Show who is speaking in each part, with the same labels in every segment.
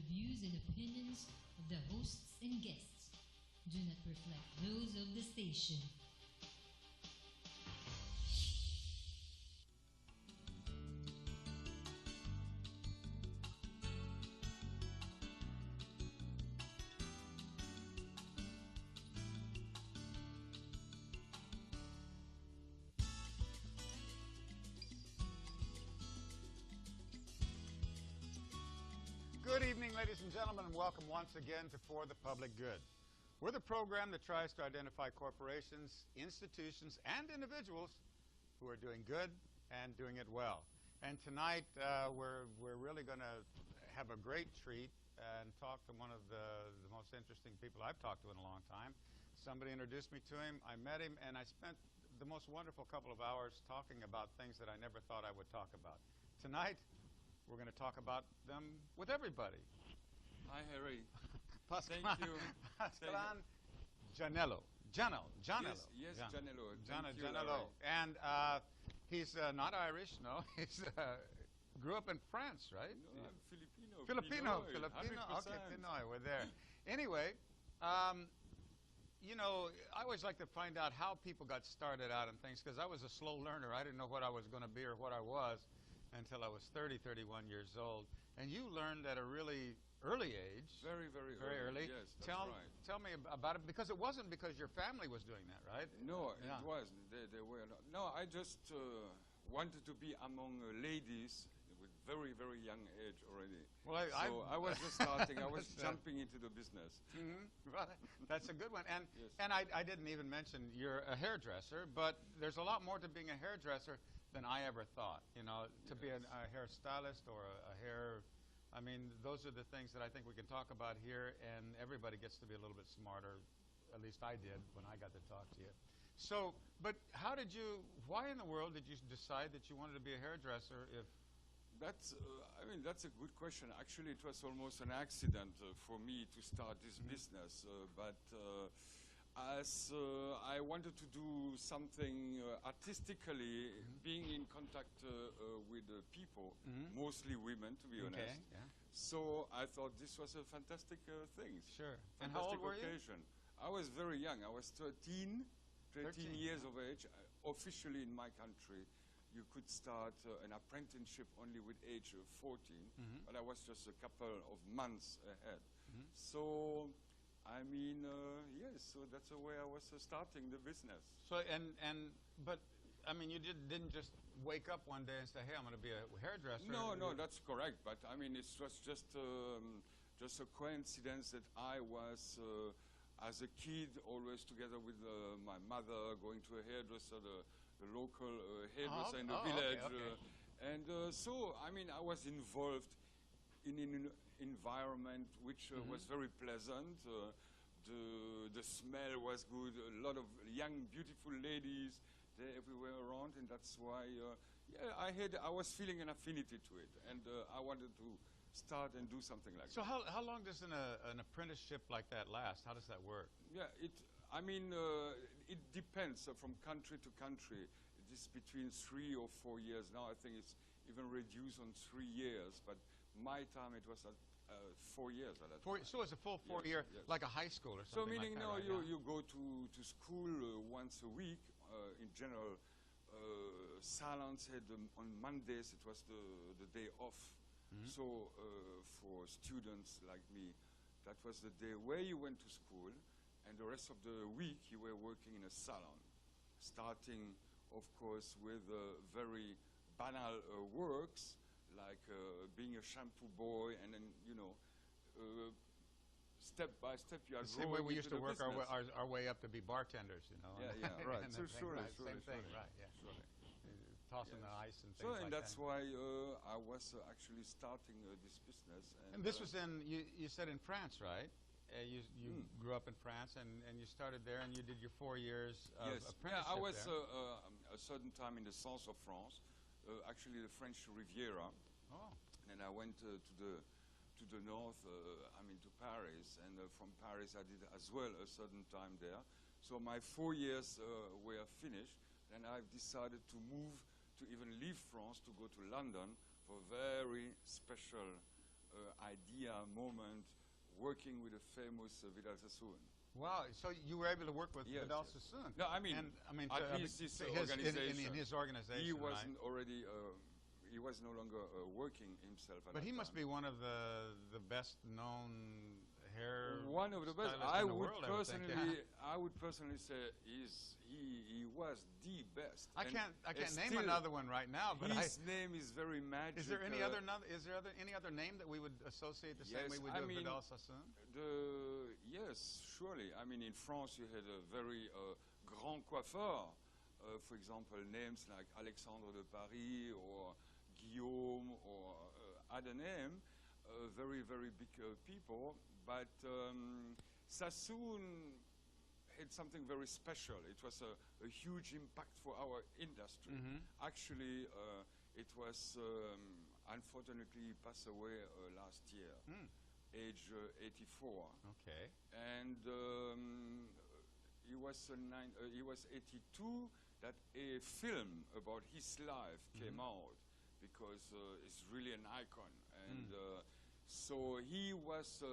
Speaker 1: views and opinions of the hosts and guests do not reflect those of the station.
Speaker 2: Good evening, ladies and gentlemen, and welcome once again to For the Public Good. We're the program that tries to identify corporations, institutions, and individuals who are doing good and doing it well. And tonight, we're really going to have a great treat and talk to one of the most interesting people I've talked to in a long time. Somebody introduced me to him, I met him, and I spent the most wonderful couple of hours talking about things that I never thought I would talk about. Tonight, we're going to talk about them with everybody.
Speaker 3: Hi, Harry.
Speaker 2: Pascalain,
Speaker 3: Thank you.
Speaker 2: Pascalain, Gianello. Gianello.
Speaker 3: Yes, Gianello.
Speaker 2: Gianello. And he's not Irish, no. He's grew up in France, right?
Speaker 3: No, I'm Filipino.
Speaker 2: Filipino.
Speaker 3: 100%.
Speaker 2: Okay, Pinoy, we're there. Anyway, you know, I always like to find out how people got started out and things, because I was a slow learner. I didn't know what I was going to be or what I was until I was 30, 31 years old. And you learned at a really early age.
Speaker 3: Very early. Yes, that's right.
Speaker 2: Tell me about it, because it wasn't because your family was doing that, right?
Speaker 3: No,
Speaker 2: Yeah.
Speaker 3: it wasn't. They were not. No, I just wanted to be among ladies with very young age already.
Speaker 2: Well,
Speaker 3: I was just starting. I was jumping into the business.
Speaker 2: Mm-hmm. Well, that's a good one. And,
Speaker 3: yes.
Speaker 2: and I didn't even mention you're a hairdresser, but there's a lot more to being a hairdresser than I ever thought. You know, to be a hairstylist or a hair, I mean, those are the things that I think we can talk about here, and everybody gets to be a little bit smarter. At least I did when I got to talk to you. So, but how did you, why in the world did you decide that you wanted to be a hairdresser if...
Speaker 3: That's, I mean, that's a good question. Actually, it was almost an accident for me to start this business, but as I wanted to do something artistically, being in contact with people, mostly women, to be honest.
Speaker 2: Yeah.
Speaker 3: So I thought this was a fantastic thing.
Speaker 2: Sure.
Speaker 3: And
Speaker 2: how old were
Speaker 3: occasion. I was very young. I was 13 years of age. Officially in my country, you could start an apprenticeship only with age of 14, but I was just a couple of months ahead. So, I mean, yes, so that's the way I was starting the business. So,
Speaker 2: but, I mean, you didn't just wake up one day and say, hey, I'm going to be a hairdresser.
Speaker 3: No, that's correct. But, I mean, it was just a coincidence that I was, as a kid, always together with my mother, going to a hairdresser, the local hairdresser in the village.
Speaker 2: Okay.
Speaker 3: And so, I mean, I was involved in an environment which was very pleasant. The smell was good. A lot of young, beautiful ladies there everywhere around, and that's why, yeah, I was feeling an affinity to it, and I wanted to start and do something like that.
Speaker 2: So how long does an apprenticeship like that last? How does that work?
Speaker 3: Yeah, I mean, it depends from country to country. It is between 3 or 4 years. Now I think it's even reduced on 3 years, but my time it was 4 years at that time.
Speaker 2: So it's a full 4 year, like a high school or something.
Speaker 3: So meaning
Speaker 2: like
Speaker 3: now
Speaker 2: that, right?
Speaker 3: you go to school once a week. In general, salons had on Mondays, it was the day off. So for students like me, that was the day where you went to school, and the rest of the week you were working in a salon, starting, of course, with very banal works, like being a shampoo boy, and then, you know, step by step you are growing.
Speaker 2: The same way we used to work
Speaker 3: our
Speaker 2: our way up to be bartenders, you know.
Speaker 3: Yeah, right. So surely,
Speaker 2: same thing, right? Yeah.
Speaker 3: Surely.
Speaker 2: Tossing the ice and things
Speaker 3: so,
Speaker 2: like that.
Speaker 3: and that's why I was actually starting this business.
Speaker 2: And this was in, you said in France, right? You grew up in France, and you started there, and you did your 4 years of apprenticeship.
Speaker 3: Yeah, I was a certain time in the south of France, actually the French Riviera.
Speaker 2: Oh.
Speaker 3: And I went to the north, I mean to Paris, and from Paris I did as well a certain time there. So my 4 years were finished, and I decided to move, to even leave France, to go to London for a very special idea, moment, working with a famous Vidal Sassoon.
Speaker 2: Wow, so you were able to work with
Speaker 3: Yes,
Speaker 2: Vidal
Speaker 3: yes.
Speaker 2: Sassoon.
Speaker 3: No, I mean, at least this organization.
Speaker 2: In his organization,
Speaker 3: He
Speaker 2: right?
Speaker 3: wasn't already, he was no longer working himself at
Speaker 2: But
Speaker 3: that
Speaker 2: he must
Speaker 3: time.
Speaker 2: be one of the best known hair
Speaker 3: One of the best.
Speaker 2: stylists in the world, I would think, yeah.
Speaker 3: I would personally say he was the best.
Speaker 2: I
Speaker 3: And
Speaker 2: can't name
Speaker 3: still,
Speaker 2: another one right now, but
Speaker 3: his name is very magic.
Speaker 2: is there any any other name that we would associate the same
Speaker 3: yes,
Speaker 2: way we
Speaker 3: I
Speaker 2: do with
Speaker 3: mean,
Speaker 2: Vidal Sassoon?
Speaker 3: Yes, surely. I mean, in France you had a very grand coiffeur. For example, names like Alexandre de Paris or Guillaume or other name, very, very big people. But Sassoon had something very special. It was a huge impact for our industry. Actually, it was unfortunately passed away last year, age 84.
Speaker 2: Okay.
Speaker 3: And he was 82 that a film about his life came out, because it's really an icon. And so he was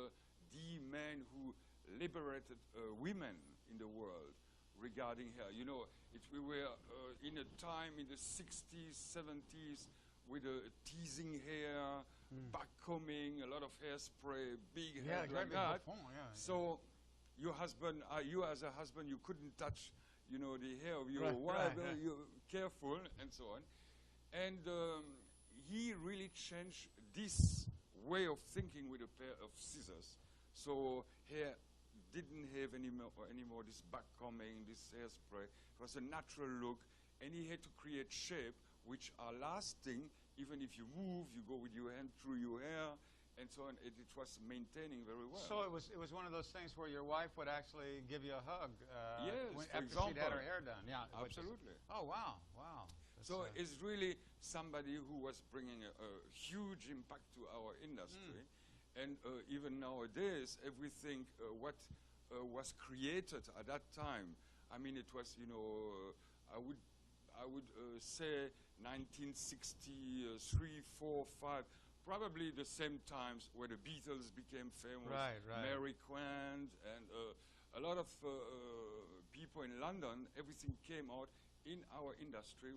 Speaker 3: the man who liberated women in the world regarding hair. You know, we were in a time in the 60s, 70s with teasing hair, backcombing, a lot of hairspray, big hair like that. So your husband, you as a husband, you couldn't touch, you know, the hair of your wife. You're careful and so on. And he really changed this way of thinking with a pair of scissors. So hair didn't have any more this backcombing, this hairspray. It was a natural look, and he had to create shape which are lasting. Even if you move, you go with your hand through your hair, and so on. It was maintaining very well.
Speaker 2: So it was one of those things where your wife would actually give you a hug
Speaker 3: yes,
Speaker 2: after she'd had her hair done. Yeah,
Speaker 3: absolutely.
Speaker 2: Oh wow, wow. That's
Speaker 3: so it's really somebody who was bringing a huge impact to our industry, and even nowadays, everything what was created at that time. I mean, it was, you know, I would say 1963, 4, 5. Probably the same times where the Beatles became famous,
Speaker 2: right.
Speaker 3: Mary Quant, and a lot of people in London. Everything came out in our industry.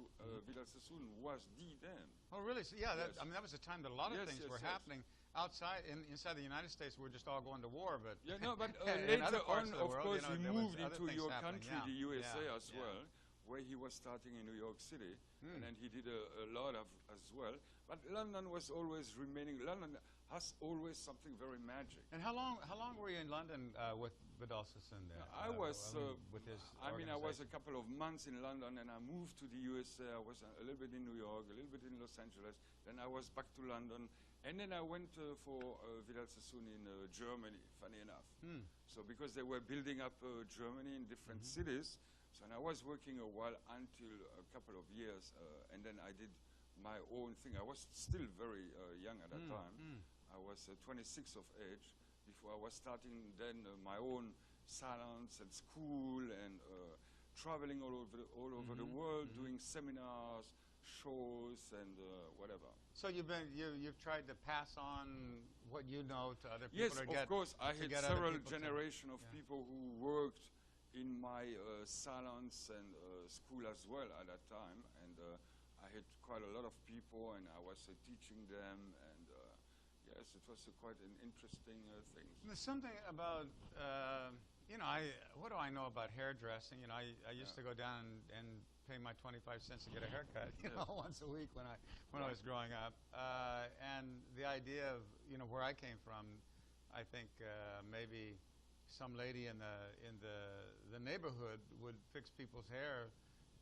Speaker 3: Vidal Sassoon was the then.
Speaker 2: Oh, really? So, yeah,
Speaker 3: Yes.
Speaker 2: I mean, that was a time that a lot of
Speaker 3: Yes,
Speaker 2: things
Speaker 3: yes,
Speaker 2: were
Speaker 3: yes.
Speaker 2: happening outside. Inside the United States, we're just all going to war, but
Speaker 3: Yeah, no, but
Speaker 2: in other
Speaker 3: later
Speaker 2: parts
Speaker 3: on,
Speaker 2: of the
Speaker 3: of
Speaker 2: world,
Speaker 3: course,
Speaker 2: you know,
Speaker 3: he
Speaker 2: there was
Speaker 3: moved
Speaker 2: other
Speaker 3: into
Speaker 2: things
Speaker 3: your
Speaker 2: happening.
Speaker 3: country,
Speaker 2: Yeah,
Speaker 3: the USA
Speaker 2: yeah,
Speaker 3: as well, where he was starting in New York City, and then he did a lot of as well. But London was always remaining. London has always something very magic.
Speaker 2: And how long were you in London with Vidal Sassoon there?
Speaker 3: I was,
Speaker 2: with his
Speaker 3: I mean, I was a
Speaker 2: organization?
Speaker 3: couple of months in London, and I moved to the USA. I was a little bit in New York, a little bit in Los Angeles. Then I was back to London, and then I went for Vidal Sassoon in Germany, funny enough. So because they were building up Germany in different cities, so and I was working a while until a couple of years, and then I did my own thing. I was still very young at that time. I was 26 of age before I was starting then my own salons and school and traveling all over the world, doing seminars, shows, and whatever.
Speaker 2: So you've tried to pass on what you know to other
Speaker 3: Yes,
Speaker 2: people.
Speaker 3: of course. I had several generations of
Speaker 2: yeah.
Speaker 3: people who worked in my salons and school as well at that time, and I had quite a lot of people, and I was teaching them, and yes, it was quite an interesting thing.
Speaker 2: There's something about, you know, what do I know about hairdressing? You know, I used to go down and pay my 25 cents to get a haircut, you know, once a week when I was growing up. And the idea of, you know, where I came from, I think maybe some lady in the neighborhood would fix people's hair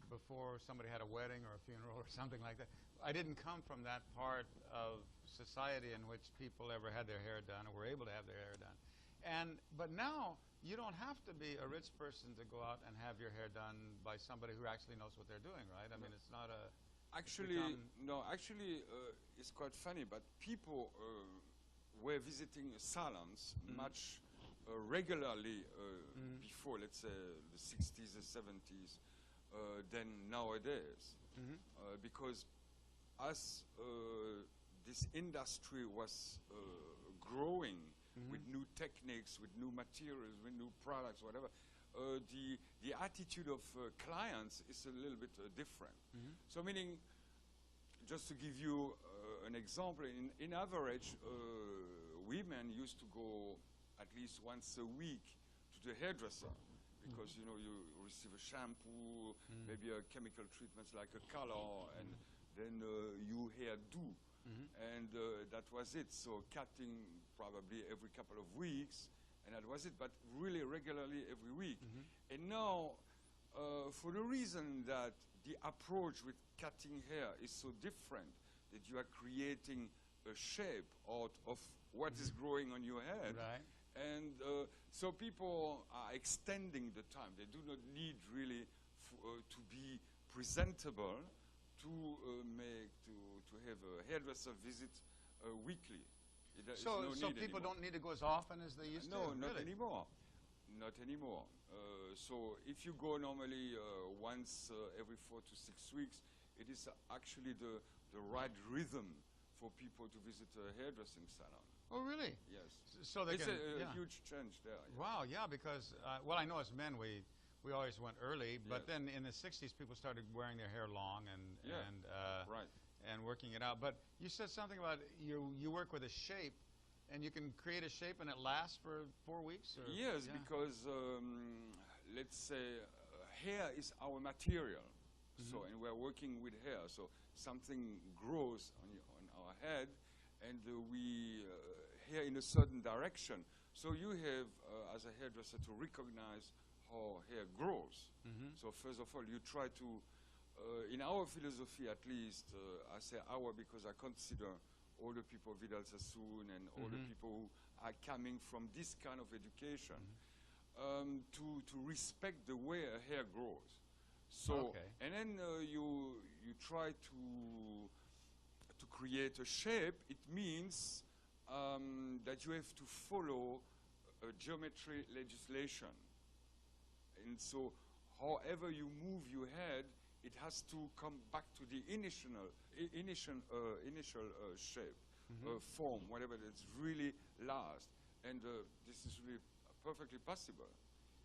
Speaker 2: before somebody had a wedding or a funeral or something like that. I didn't come from that part of society in which people ever had their hair done or were able to have their hair done. But now you don't have to be a rich person to go out and have your hair done by somebody who actually knows what they're doing, right? I mean, it's not a...
Speaker 3: Actually, it's quite funny, but people were visiting salons much regularly before, let's say, the 60s or 70s than nowadays. Because as this industry was growing with new techniques, with new materials, with new products, whatever, the attitude of clients is a little bit different. So meaning, just to give you an example, in average, women used to go at least once a week to the hairdresser because you know you receive a shampoo, maybe a chemical treatment like a color, and then you hair do, and that was it. So cutting probably every couple of weeks, and that was it. But really regularly every week. And now, for the reason that the approach with cutting hair is so different, that you are creating a shape out of what is growing on your head.
Speaker 2: Right.
Speaker 3: And so people are extending the time. They do not need really to be presentable to have a hairdresser visit weekly.
Speaker 2: So
Speaker 3: no need
Speaker 2: people
Speaker 3: anymore.
Speaker 2: don't need to go as often as they used to?
Speaker 3: No, not
Speaker 2: really?
Speaker 3: anymore. Not anymore. So if you go normally once every 4 to 6 weeks, it is actually the right rhythm for people to visit a hairdressing salon.
Speaker 2: Oh, really?
Speaker 3: Yes.
Speaker 2: So they
Speaker 3: It's
Speaker 2: can,
Speaker 3: a
Speaker 2: yeah.
Speaker 3: huge change there. Yeah.
Speaker 2: Wow, yeah, because, well, I know as men we always went early, but
Speaker 3: Yes.
Speaker 2: then in the 60s people started wearing their hair long and,
Speaker 3: Yeah. Right.
Speaker 2: and working it out. But you said something about you work with a shape, and you can create a shape and it lasts for 4 weeks? Or,
Speaker 3: Yes,
Speaker 2: yeah.
Speaker 3: because let's say hair is our material. So, and we're working with hair. So something grows on our head, and we hair in a certain direction. So you have, as a hairdresser, to recognize how hair grows. So first of all, you try to, in our philosophy at least, I say our because I consider all the people of Vidal Sassoon and all the people who are coming from this kind of education, to respect the way a hair grows. So,
Speaker 2: Okay.
Speaker 3: and then you try to create a shape. It means that you have to follow a geometry legislation. And so, however you move your head, it has to come back to the initial shape, form, whatever that's really last. And this is really perfectly possible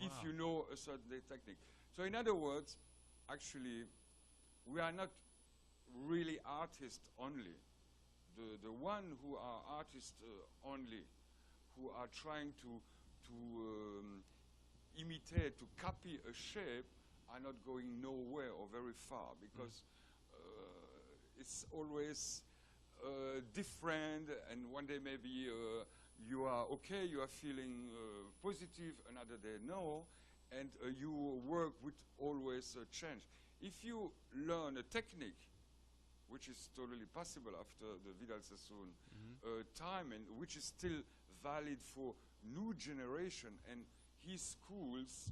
Speaker 3: if you know a certain technique. So, in other words, actually, we are not really artists only. The one who are artists only, who are trying to imitate, to copy a shape, are not going nowhere or very far, because it's always different, and one day maybe you are okay, you are feeling positive, another day no, and your work would always change. If you learn a technique, which is totally possible after the Vidal Sassoon time, and which is still valid for new generation, and his schools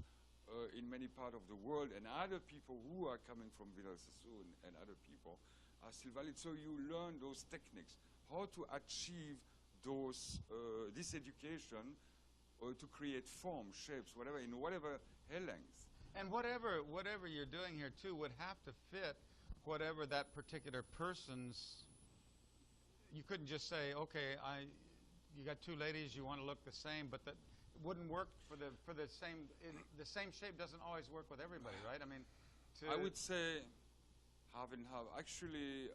Speaker 3: in many parts of the world, and other people who are coming from Vidal Sassoon and other people are still valid. So you learn those techniques, how to achieve those this education, or to create form, shapes, whatever, in whatever hair length.
Speaker 2: And whatever you're doing here too would have to fit whatever that particular person's. You couldn't just say, okay, you got two ladies, you want to look the same, but that wouldn't work for the same. The same shape doesn't always work with everybody, right? I mean,
Speaker 3: I would say half and half. Actually,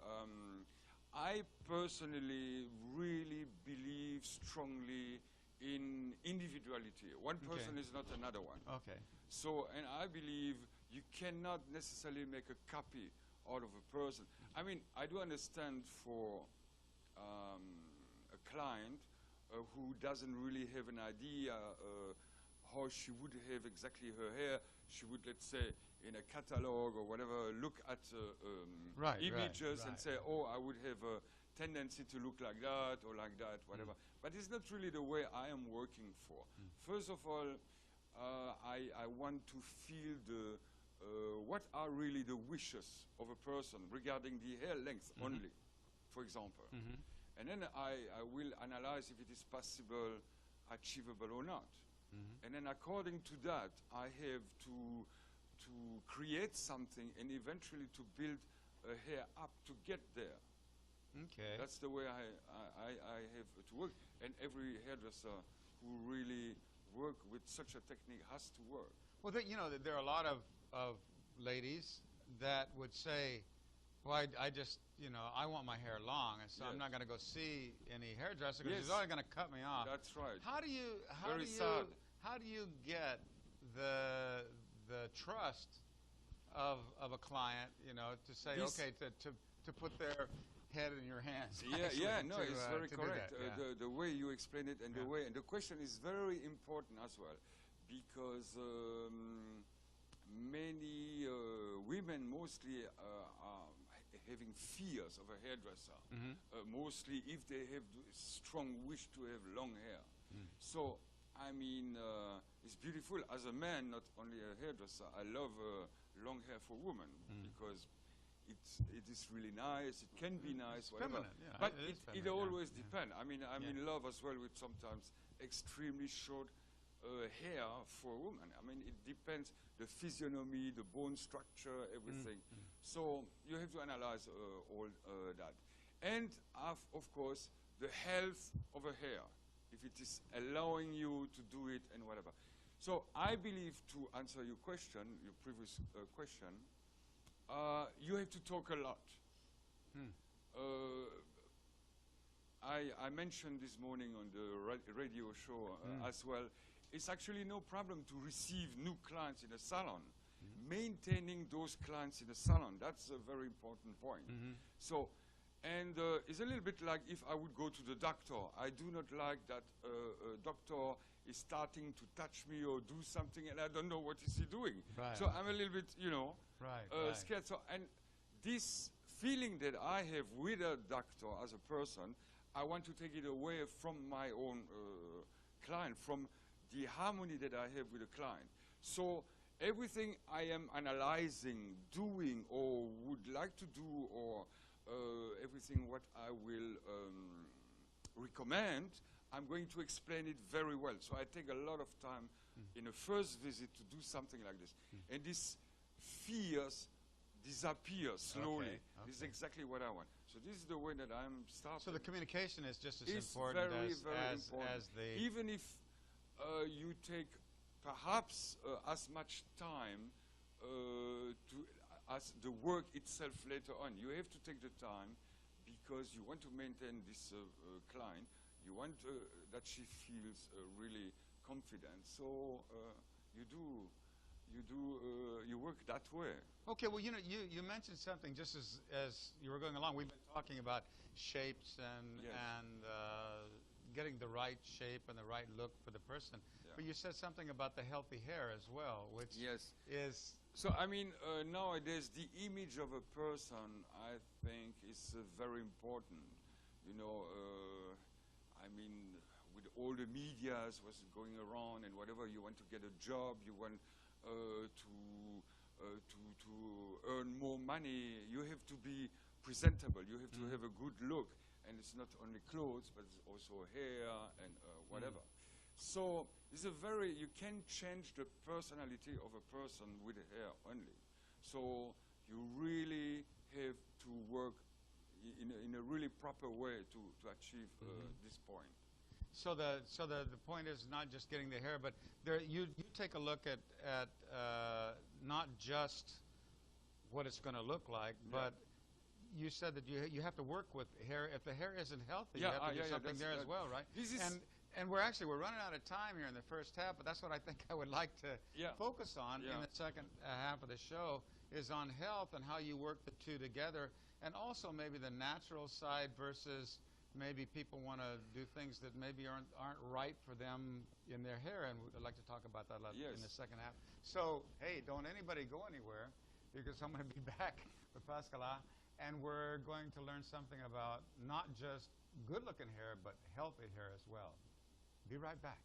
Speaker 3: I personally really believe strongly in individuality. One person is not another one.
Speaker 2: Okay.
Speaker 3: So, and I believe you cannot necessarily make a copy out of a person. I mean, I do understand for a client who doesn't really have an idea how she would have exactly her hair. She would, let's say, in a catalog or whatever, look at images and say, oh, I would have a tendency to look like that or like that, whatever. But it's not really the way I am working for. First of all, I want to feel what are really the wishes of a person regarding the hair length only, for example. And then I will analyze if it is possible, achievable or not. And then according to that, I have to create something and eventually to build a hair up to get there.
Speaker 2: Okay.
Speaker 3: That's the way I have to work. And every hairdresser who really work with such a technique has to work.
Speaker 2: Well, you know, there are a lot of ladies that would say, well, I just, you know, I want my hair long, and so I'm
Speaker 3: Yes.
Speaker 2: not going to go see any hairdresser because
Speaker 3: Yes.
Speaker 2: she's always going to cut me off.
Speaker 3: That's right.
Speaker 2: How do you get the trust of a client, you know, to say,
Speaker 3: This-
Speaker 2: okay, to put their head in your hands?
Speaker 3: Yeah,
Speaker 2: actually,
Speaker 3: yeah, no,
Speaker 2: to,
Speaker 3: it's very
Speaker 2: to do
Speaker 3: correct.
Speaker 2: that, yeah.
Speaker 3: The way you explain it and
Speaker 2: Yeah.
Speaker 3: the way, and the question is very important as well, because many women mostly are having fears of a hairdresser.
Speaker 2: Mhm.
Speaker 3: Mostly if they have strong wish to have long hair.
Speaker 2: Mm.
Speaker 3: So, I mean, it's beautiful. As a man, not only a hairdresser, I love long hair for women because it is really nice. It can be nice, whatever.
Speaker 2: feminine, yeah,
Speaker 3: But
Speaker 2: it is
Speaker 3: it
Speaker 2: feminine, yeah.
Speaker 3: always
Speaker 2: Yeah.
Speaker 3: depends. I mean, I'm
Speaker 2: Yeah.
Speaker 3: in love as well with sometimes extremely short hair for a woman. I mean, it depends the physiognomy, the bone structure, everything. So you have to analyze all that. And of course, the health of a hair, if it is allowing you to do it and whatever. So I believe, to answer your question, your previous question, you have to talk a lot. I mentioned this morning on the radio show as well, it's actually no problem to receive new clients in a salon. Maintaining those clients in a salon, that's a very important point. So, and it's a little bit like if I would go to the doctor. I do not like that a doctor is starting to touch me or do something and I don't know what is he doing.
Speaker 2: Right.
Speaker 3: So I'm a little bit, you know,
Speaker 2: Right.
Speaker 3: scared. So, and this feeling that I have with a doctor as a person, I want to take it away from my own client, from the harmony that I have with the client. So everything I am analyzing, doing, or would like to do, or everything what I will recommend, I'm going to explain it very well. So I take a lot of time in a first visit to do something like this. And these fears disappear slowly.
Speaker 2: Okay,
Speaker 3: This is
Speaker 2: okay.
Speaker 3: exactly what I want. So this is the way that I'm starting.
Speaker 2: So the communication is just as
Speaker 3: It's
Speaker 2: important
Speaker 3: very,
Speaker 2: as,
Speaker 3: very
Speaker 2: as,
Speaker 3: important.
Speaker 2: as the...
Speaker 3: Even if you take perhaps as much time as the work itself later on, you have to take the time because you want to maintain this client. You want that she feels really confident. So you work that way.
Speaker 2: Okay, well, you know, you mentioned something just as you were going along. We've been talking about shapes and
Speaker 3: Yes.
Speaker 2: getting the right shape and the right look for the person.
Speaker 3: Yeah.
Speaker 2: But you said something about the healthy hair as well, which
Speaker 3: Yes.
Speaker 2: is...
Speaker 3: So, I mean, nowadays, the image of a person, I think, is very important. You know, I mean, with all the medias, what's going around and whatever, you want to get a job, you want to earn more money, you have to be presentable, you have to have a good look. And it's not only clothes, but it's also hair and whatever. So it's you can change the personality of a person with hair only. So you really have to work in a really proper way to achieve this point.
Speaker 2: So the point is not just getting the hair, but you take a look at not just what it's going to look like, but you said that you have to work with hair. If the hair isn't healthy, you have to do something there as well, right?
Speaker 3: This is
Speaker 2: and we're running out of time here in the first half, but that's what I think I would like to focus on in the second half of the show is on health and how you work the two together, and also maybe the natural side versus maybe people want to do things that maybe aren't right for them in their hair, and I'd like to talk about that in the second half. So, hey, don't anybody go anywhere because I'm going to be back with Pascalain. And we're going to learn something about not just good-looking hair, but healthy hair as well. Be right back.